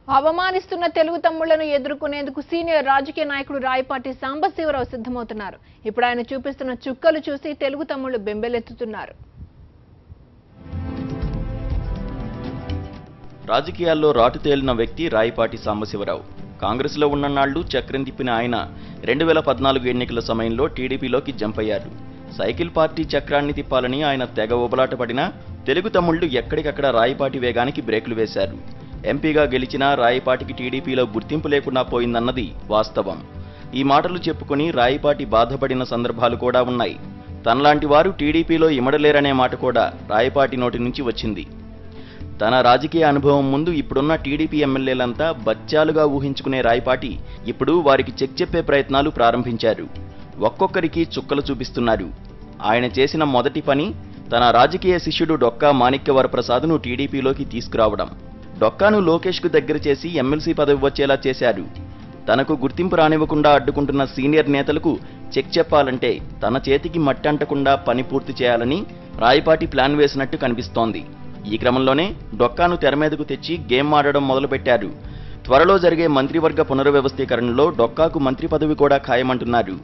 అవమానిస్తున్న తెలుగు తమ్ముళ్లను ఎదుర్కొనేందుకు సీనియర్ రాజకీయ నాయకుడు రాయపాటి సాంబశివరావు సిద్ధమవుతున్నారు. ఇప్పుడు ఆయన చూపిస్తున్న చుక్కలు చూసి తెలుగు తమ్ముళ్లు బెంబెలెత్తుతున్నారు. రాజకీయాల్లో రాటు తేలిన వ్యక్తి రాయపాటి సాంబశివరావు. కాంగ్రెస్లో ఉన్ననాళ్లు చక్రం తిప్పిన ఆయన 2014 ఎన్నికల సమయంలో టీడీపీలోకి జంప్ అయ్యారు. సైకిల్ పార్టీ చక్రాన్ని తిప్పాలని ఆయన తెగ ఉబలాట పడినా తెలుగు తమ్ముళ్లు ఎక్కడికక్కడ రాయపాటి వేగానికి బ్రేకులు వేశారు. ఎంపీగా గెలిచినా రాయపాటికి టీడీపీలో గుర్తింపు లేకుండా పోయిందన్నది వాస్తవం. ఈ మాటలు చెప్పుకుని రాయపాటి బాధపడిన సందర్భాలు కూడా ఉన్నాయి. తనలాంటి వారు టీడీపీలో ఇమడలేరనే మాట కూడా రాయపాటి నోటి నుంచి వచ్చింది. తన రాజకీయ అనుభవం ముందు ఇప్పుడున్న టీడీపీ ఎమ్మెల్యేలంతా బచ్చాలుగా ఊహించుకునే రాయపాటి ఇప్పుడు వారికి చెక్ చెప్పే ప్రయత్నాలు ప్రారంభించారు. ఒక్కొక్కరికి చుక్కలు చూపిస్తున్నారు. ఆయన చేసిన మొదటి పని తన రాజకీయ శిష్యుడు డొక్కా మాణిక్యవరప్రసాద్ను టీడీపీలోకి తీసుకురావడం. డొక్కాను లోకేష్కు దగ్గర చేసి ఎమ్మెల్సీ పదవి వచ్చేలా చేశారు. తనకు గుర్తింపు రానివ్వకుండా అడ్డుకుంటున్న సీనియర్ నేతలకు చెక్ చెప్పాలంటే తన చేతికి మట్టి అంటకుండా పని పూర్తి చేయాలని రాయపాటి ప్లాన్ వేసినట్టు కనిపిస్తోంది. ఈ క్రమంలోనే డొక్కాను తెర మీదకు తెచ్చి గేమ్ ఆడడం మొదలుపెట్టారు. త్వరలో జరిగే మంత్రివర్గ పునర్వ్యవస్థీకరణలో డొక్కాకు మంత్రి పదవి కూడా ఖాయమంటున్నారు.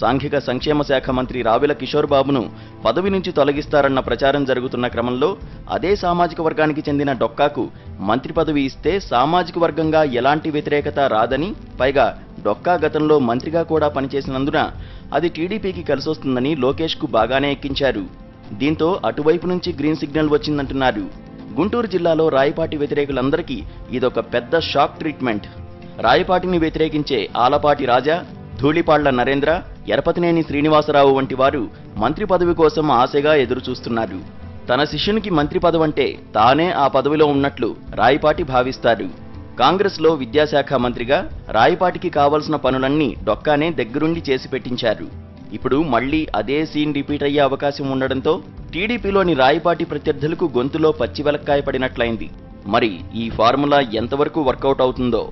సాంఘిక సంక్షేమ శాఖ మంత్రి రావెల కిషోర్ బాబును పదవి నుంచి తొలగిస్తారన్న ప్రచారం జరుగుతున్న క్రమంలో అదే సామాజిక వర్గానికి చెందిన డొక్కాకు మంత్రి పదవి ఇస్తే సామాజిక వర్గంగా ఎలాంటి వ్యతిరేకత రాదని, పైగా డొక్కా గతంలో మంత్రిగా కూడా పనిచేసినందున అది టీడీపీకి కలిసొస్తుందని లోకేష్కు బాగానే ఎక్కించారు. దీంతో అటువైపు నుంచి గ్రీన్ సిగ్నల్ వచ్చిందంటున్నారు. గుంటూరు జిల్లాలో రాయపాటి వ్యతిరేకులందరికీ ఇదొక పెద్ద షాక్ ట్రీట్మెంట్. రాయపాటిని వ్యతిరేకించే ఆలపాటి రాజా, ధూళిపాళ్ల నరేంద్ర, ఎరపతినేని శ్రీనివాసరావు వంటి వారు మంత్రి పదవి కోసం ఆశగా ఎదురుచూస్తున్నారు. తన శిష్యునికి మంత్రి పదవంటే తానే ఆ పదవిలో ఉన్నట్లు రాయపాటి భావిస్తారు. కాంగ్రెస్లో విద్యాశాఖ మంత్రిగా రాయపాటికి కావలసిన పనులన్నీ డొక్కానే దగ్గరుండి చేసి పెట్టించారు. ఇప్పుడు మళ్లీ అదే సీన్ రిపీట్ అయ్యే అవకాశం ఉండడంతో టీడీపీలోని రాయపాటి ప్రత్యర్థులకు గొంతులో పచ్చి వెలక్కాయ పడినట్లయింది. మరి ఈ ఫార్ములా ఎంతవరకు వర్కౌట్ అవుతుందో